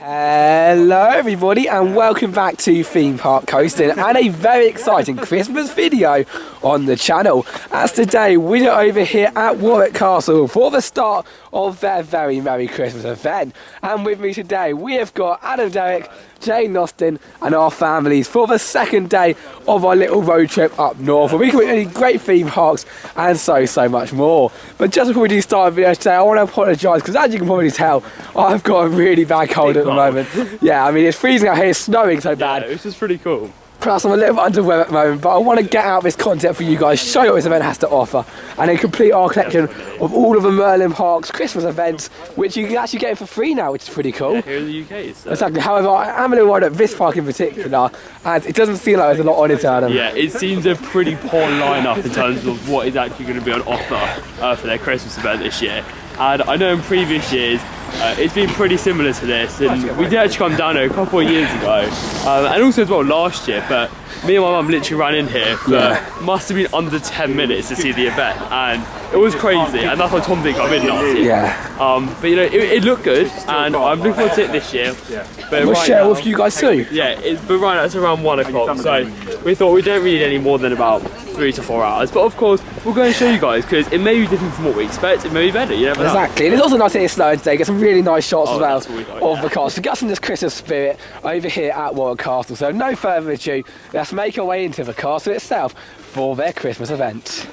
Hello everybody and welcome back to Theme Park Coastin and a very exciting Christmas video on the channel, as today we are over here at Warwick Castle for the start of their very Merry Christmas event. And with me today we have got Adam, Derek, JAYDEN, Coastin and our families for the second day of our little road trip up north, where we can meet great theme parks and so much more. But just before we do start the video today, I want to apologise because, as you can probably tell, I've got a really bad cold at the moment. Yeah, I mean, it's freezing out here, it's snowing so bad. Yeah, which is pretty cool. Plus I'm a little bit under weather at the moment, but I want to get out this content for you guys, show you what this event has to offer, and then complete our collection of all of the Merlin Park's Christmas events, which you can actually get for free now, which is pretty cool. Yeah, here in the UK. So. Exactly. However, I am a little worried at this park in particular, as it doesn't seem like there's a lot on it, Adam. Yeah, it seems a pretty poor lineup in terms of what is actually going to be on offer for their Christmas event this year. And I know in previous years it's been pretty similar to this, and we did actually come down here a couple of years ago, and also as well last year, but me and my mum literally ran in here for must have been under 10 minutes to see the event, and it was crazy, and that's why Tom didn't come in last year. Yeah. But you know, it looked good, and I'm looking forward to it this year. But we'll right share now, with you guys too. Yeah, but right now it's around 1 o'clock, so we thought we don't really need any more than about 3 to 4 hours. But of course, we're going to show you guys, because it may be different from what we expect, it may be better, you never know. Exactly, and it's also nice that it's snowing today, get some really nice shots as well of the castle. So get us in this Christmas spirit over here at Warwick Castle. So no further ado, let's make our way into the castle itself for their Christmas event.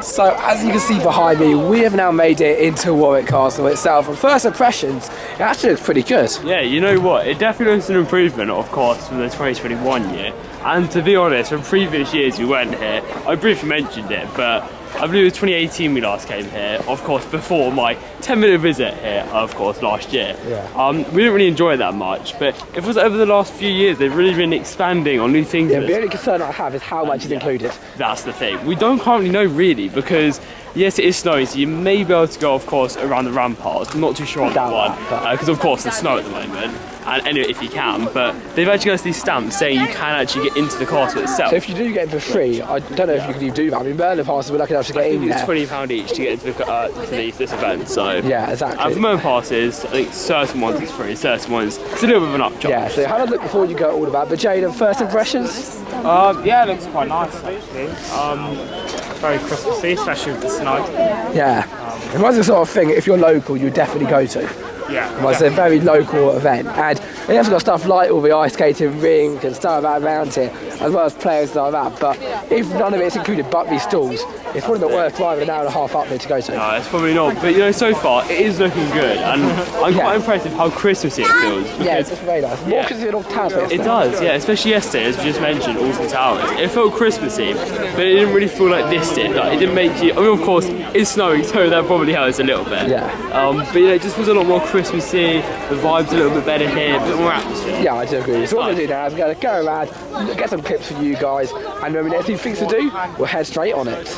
So as you can see behind me, we have now made it into Warwick Castle itself, and first impressions, it actually looks pretty good. Yeah, you know what, it definitely looks an improvement, of course, from the 2021 year. And to be honest, from previous years we went here, I briefly mentioned it, but I believe it was 2018 we last came here, of course, before my 10-minute visit here, of course, last year. Yeah. We didn't really enjoy it that much, but it was over the last few years, they've really been expanding on new things. Yeah, the only concern I have is how much is included. That's the thing. We don't currently know really, because yes, it is snowing, so you may be able to go, of course, around the ramparts. I'm not too sure on that one, because of course there's snow at the moment. And anyway, if you can, but they've actually got us these stamps saying you can actually get into the castle itself. So if you do get it for free, I don't know if you can even do that. I mean, Merlin passes, we're lucky enough to get in there. It's £20 each to get into this event, so... Yeah, exactly. For Merlin passes, I think certain ones it's free, certain ones it's a little bit of an upcharge. Yeah, so have a look before you go all about. But JAYDEN, first impressions? Yeah, it looks quite nice actually. Very Christmassy, especially with the snow. Yeah. It reminds me of the sort of thing, if you're local, you would definitely go to. Yeah. It's a very local event, and they have got stuff like all the ice skating rink and stuff like that around here, as well as players like that. But if none of it's included but these stalls, it's probably not worth driving an hour and a half up there to go to. No, it's probably not. But you know, so far it is looking good, and I'm quite impressed with how Christmassy it feels. Yeah, it's very nice. More because it's all towers. It does, yeah. Especially yesterday, as you just mentioned, Alton Towers. It felt Christmassy, but it didn't really feel like this did. Like, it didn't make you. I mean, of course, it's snowing, so that probably helps a little bit. Yeah. But you know, it just was a lot more Christmassy. The vibe's a little bit better here, a bit more atmosphere. Yeah, I do agree. So what we're going to do now is we're going to go around, get some clips for you guys, and when we next see things to do, we'll head straight on it. It's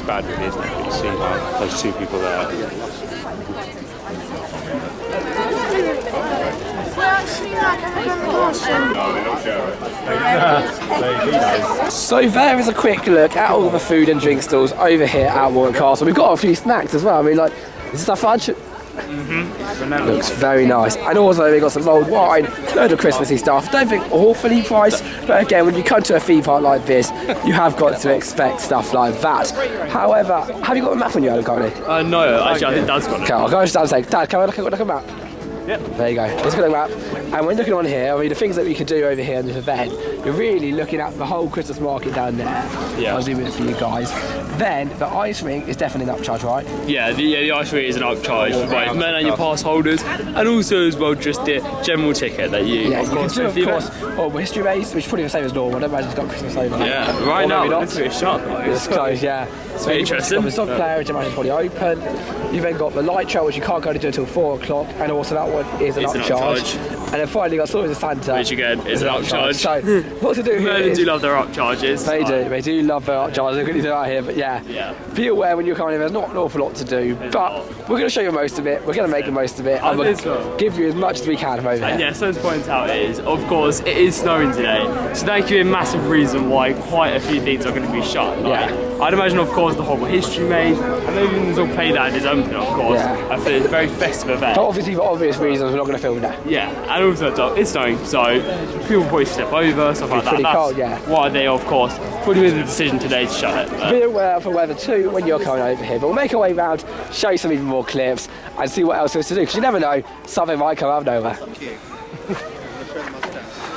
bad really, isn't it? You see like those two people there. So there is a quick look at all the food and drink stalls over here at Warwick Castle. We've got a few snacks as well. I mean, like, is this a fudge? Looks very nice. And also they've got some mulled wine, load of Christmassy stuff. Don't think awfully priced, but again, when you come to a theme park like this, you have got to expect stuff like that. However, have you got a map on you, Adam, currently? No, actually I think Dad's got it. Okay, I'll go and stand and say, Dad, can I look at a map? Yep. There you go. Let's look at the map. And when looking on here, I mean, the things that we could do over here in this event, you're really looking at the whole Christmas market down there. Yeah. I'll zoom in for you guys. Then the ice rink is definitely an upcharge, right? Yeah, the ice rink is an upcharge for both men and your pass holders, and also as well just the general ticket that you, of course, or history base, which is probably the same as normal. I don't imagine it's got Christmas over. Yeah, right now it's a bit shut though. It's closed, yeah. It's very interesting. The soft player, which I imagine is probably open. You've then got the light trail, which you can't go to do until 4 o'clock, and also that one is an upcharge. And then finally got Stories of Santa. Which again is an upcharge. So, what to do here Merlin is... do love their upcharges. They do love their upcharges. They're going to do out here, but yeah. Be aware when you're coming in, there's not an awful lot to do, but we're going to show you most of it. We're going to make the most of it, and we'll give you as much as we can from over here. And yeah, something to point out is, of course, it is snowing today, so that could be a massive reason why quite a few things are going to be shut. Like, I'd imagine, of course, the HUGO History Maze, and maybe things will play that is open, of course, for this very festive event. But obviously, for obvious reasons, we're not going to film that. Yeah, and also it's snowing, so people probably step over, stuff like that. Pretty cold, why they, of course, probably made the decision today to shut it. Be aware for weather too when you're coming over here, but we'll make our way round, show you some even more clips, and see what else there is to do, because you never know, something might come out of nowhere.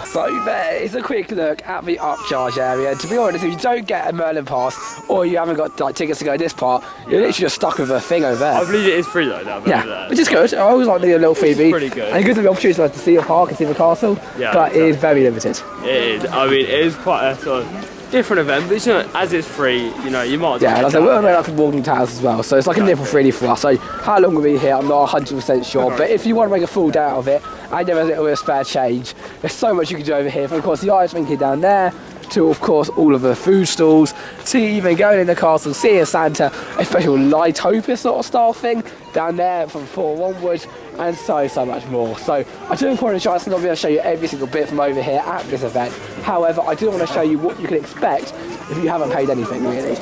So there is a quick look at the upcharge area. To be honest, if you don't get a Merlin pass or you haven't got like tickets to go this part, you're literally just stuck with a thing over there. I believe it is free though. Now, which is good. I always like the little freebie. Pretty good. And it gives them the opportunity to see a park and see the castle, but it is very limited. It is. I mean, it is quite a sort of different event, but you know, as it's free, you know, you might as well. Yeah, like I said, we're made up from Walking Towers as well, so it's like a nipple really for us. So how long we'll be here, I'm not 100% sure, but if you want to make a full day out of it, and you have a little bit of spare change, there's so much you can do over here. From of course the ice rink down there, to of course all of the food stalls, to even going in the castle, seeing Santa, a special Lightopia sort of style thing down there from 4 onwards, and so much more. So I do want to try to not be able to show you every single bit from over here at this event. However, I do want to show you what you can expect if you haven't paid anything really.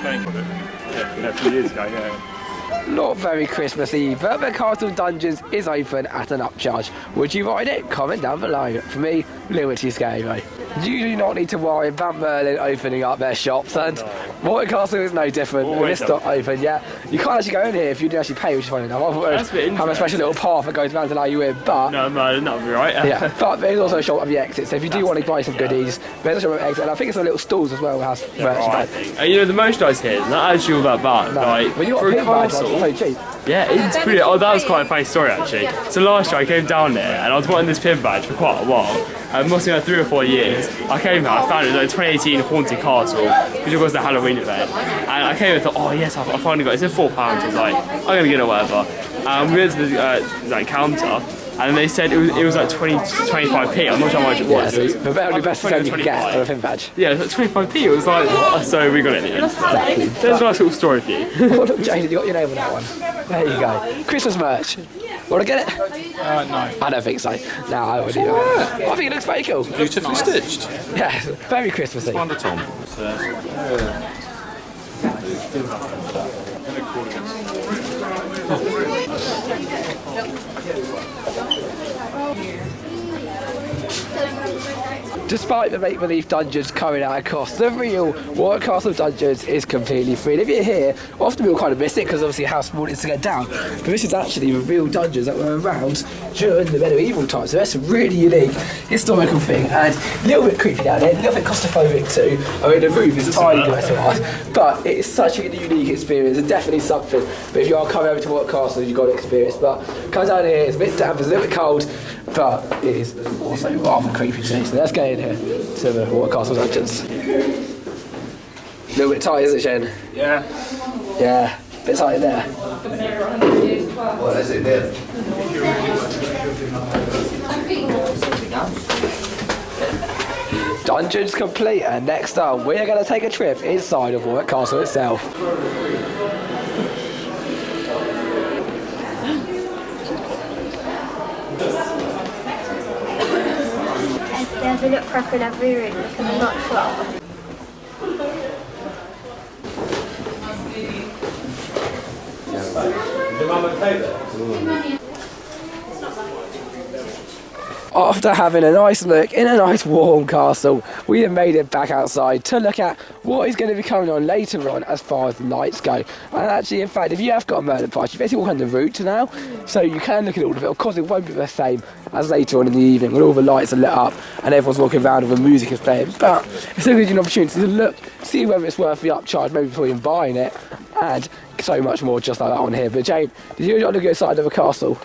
Yeah, a few years ago, yeah. Not very Christmassy, but the Castle Dungeons is open at an upcharge. Would you ride it? Comment down below. For me, a little bit too scary though. You do not need to worry about Merlin opening up their shops, and Warwick Castle is no different. It's not open yet. You can't actually go in here if you do actually pay, which is funny enough. I thought it would have a special little path that goes around to allow you in, but... No, Merlin, that'll be right. Yeah, but there's also a shop at the exit, so if you do want to buy some goodies, there's a shop at the exit, and I think it's some little stalls as well that has merchandise. And you know, the merchandise here is not actually all that bad. No. Like, when you for a castle, it's so cheap. Yeah, it's pretty. Oh, that was quite a funny story actually. So last year I came down there and I was wanting this pin badge for quite a while. It must have been 3 or 4 years. I came here, I found it was like 2018 Haunted Castle, which was the Halloween event. And I came here and thought, oh yes, I finally got it. It's in £4. I was like, I'm gonna get it, whatever. We went to the like counter. And they said it was like 20 to 25p. I'm not sure how much it was. Yeah, so the very best thing you can get for a pin badge. Yeah, it was like 25p. It was like, what? So we got it in the end. Exactly. There's a nice little story for you. Oh, look, Jayden, you got your name on that one. There you go. Christmas merch. Want to get it? No. I don't think so. No, I wouldn't either. I think it looks very cool. Beautifully stitched. Yeah, very Christmassy. Wonder Tom. Despite the make-believe dungeons coming at a cost, the real Warwick Castle dungeons is completely free. And if you're here, often we'll kind of miss it because obviously how small it is to get down. But this is actually the real dungeons that were around during the medieval times. So that's a really unique historical thing, and a little bit creepy down there, a little bit claustrophobic too. I mean, the roof is tiny compared to ours, but it's such a unique experience. It's definitely something. But if you are coming over to Warwick Castle, you've got to experience. But come down here, it's a bit damp, it's a little bit cold, but it is also rather creepy too. So let's get in here to the Warwick Castle dungeons. A little bit tight, isn't it, Shane? Yeah. Yeah, a bit tight in there. What is it there? Dungeons complete, and next up we're going to take a trip inside of Warwick Castle itself. There's a nutcracker in every room, and I'm not sure. After having a nice look in a nice warm castle, we have made it back outside to look at what is going to be coming on later on as far as the lights go. And actually, in fact, if you have got a Merlin pass, you basically walk on the route now, so you can look at all of it. Of course, it won't be the same as later on in the evening when all the lights are lit up and everyone's walking around and the music is playing. But it's still gives you an opportunity to look, see whether it's worth the upcharge, maybe before even buying it, and so much more just like that on here. But Jane, did you want to look inside of a castle?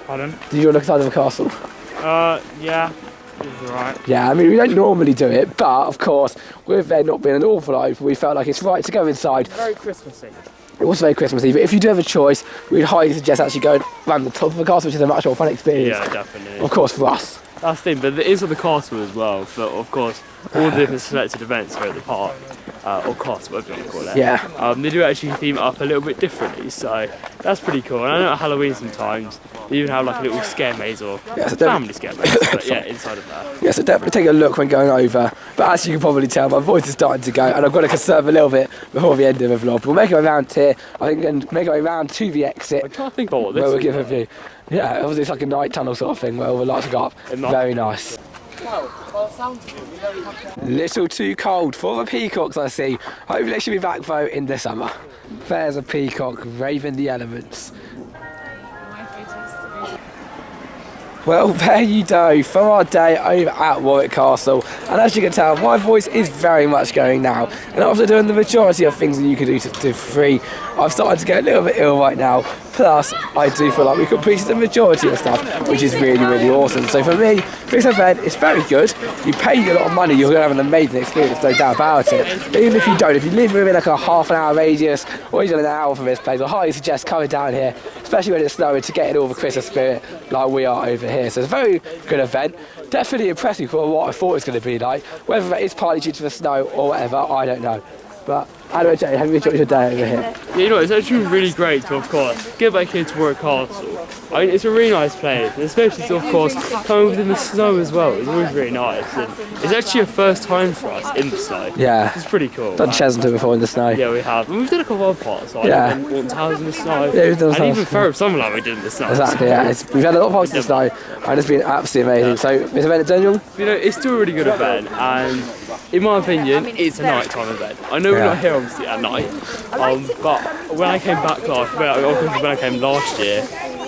Pardon? Did you want to look inside of a castle? Yeah. It's alright. Yeah, I mean, we don't normally do it, but of course, with there not being an awful lot open, we felt like it's right to go inside. Very Christmassy. It was very Christmassy, but if you do have a choice, we'd highly suggest actually going around the top of the castle, which is a much more fun experience. Yeah, definitely. Of course, for us. That's the thing, but there is on the castle as well, for, of course, all the different selected events here at the park, or castle, whatever you call it. Yeah. They do actually theme it up a little bit differently, so that's pretty cool. And I know at Halloween sometimes, they even have like a little scare maze or family scare maze, but yeah, inside of that. Yeah, so definitely take a look when going over. But as you can probably tell, my voice is starting to go, and I've got to conserve a little bit before the end of the vlog. We'll make our way around here, I think, and make our way around to the exit. I can't think about what this where we'll is. give a view. Yeah, obviously it's like a night tunnel sort of thing where all the lights go up. Very nice. Little too cold for the peacocks, I see. Hopefully they should be back though in the summer. There's a peacock braving the elements. Well, there you go, for our day over at Warwick Castle. And as you can tell, my voice is very much going now. And after doing the majority of things that you can do for free, I've started to get a little bit ill right now. Plus, I do feel like we completed the majority of stuff, which is really, really awesome. So for me, this event is very good. You pay a lot of money, you're going to have an amazing experience, no doubt about it. But even if you don't, if you live within like a half an hour radius, or even an hour from this place, I highly suggest coming down here, especially when it's snowing, to get in all the Christmas spirit like we are over here. So it's a very good event. Definitely impressive for what I thought it was going to be like. Whether that is partly due to the snow or whatever, I don't know. But anyway, Jay, have you enjoyed your day over here? Yeah, you know, it's actually really great to, of course, get back here to Warwick Castle. I mean, it's a really nice place, and especially to, of course, coming within the snow as well. It's always really nice, and it's actually a first time for us in the snow. Yeah. It's pretty cool. Done Chesington before in the snow. Yeah, we have. And we've done a couple of other parts, like Yeah. Walton Towers in the snow. Yeah, we've done and some. even Ferrum Summerland we did in the snow. Exactly, yeah. We've had a lot of parts in the snow, and it's been absolutely amazing. So, this event in general? You know, it's still a really good event, and in my opinion, it's a nighttime event. I know we're not here obviously at night, but when I came back when I came last year,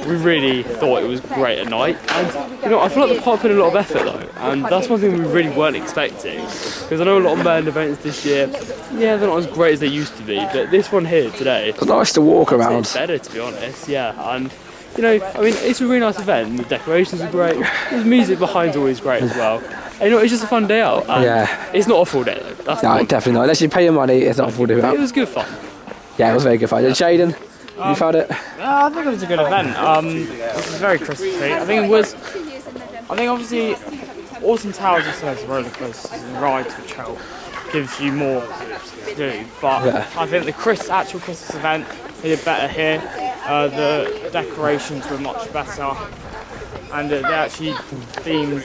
we really thought it was great at night. And you know, I feel like the park put in a lot of effort though, and that's one thing we really weren't expecting. Because I know a lot of Merlin events this year, yeah, they're not as great as they used to be, but this one here today, It's nice to walk around. it's better to be honest, yeah. And you know, I mean, it's a really nice event, and the decorations are great, the music behind's always great as well. And, you know, it's just a fun day out, and Yeah. it's not a full day though. That's the No, one. definitely not. Unless you pay your money, it's not full do It out. was good fun. Yeah, it was very good fun. Jayden, you found it? I think it was a good event. It was very Christmassy. I think obviously Awesome Towers is a roller coaster and rides which help gives you more to do. But Yeah. I think the actual Christmas event they did better here. The decorations were much better, and they actually themed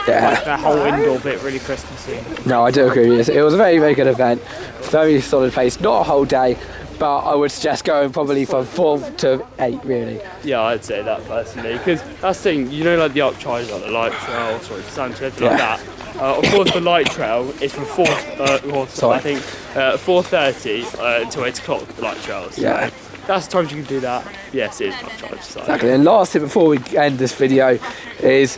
Yeah. their whole indoor bit really Christmassy. No, I do agree with you. It was a very, very good event. Very solid pace. Not a whole day, but I would suggest going probably from 4 to 8, really. Yeah, I'd say that personally, because that's the thing, you know, like the upcharge, like the light trail, anything like that. Of course, the light trail is from 4:30 until 8 o'clock. The light trails. So Yeah. that's the times you can do that. Yes, it is upcharge. So. Exactly. And last tip before we end this video is,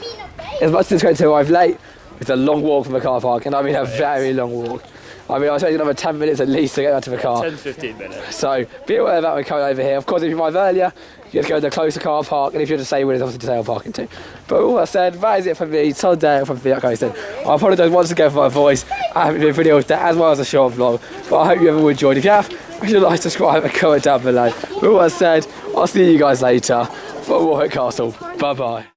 as much as it's going to arrive late, it's a long walk from the car park, and I mean a very long walk. I mean, I was taking another 10 minutes at least to get back to the car. 10 to 15 minutes. So be aware of that when coming over here. Of course, if you arrive earlier, you have to go to the closer car park, and if you're to say where there's obviously disabled parking too. But all that said, that is it for me. Solid day from Coastin. I apologise once again for my voice. I haven't been video as well as a short vlog, but I hope you everyone enjoyed. If you have, make sure to like, subscribe, and comment down below. But all that said, I'll see you guys later for Warwick Castle. Bye bye.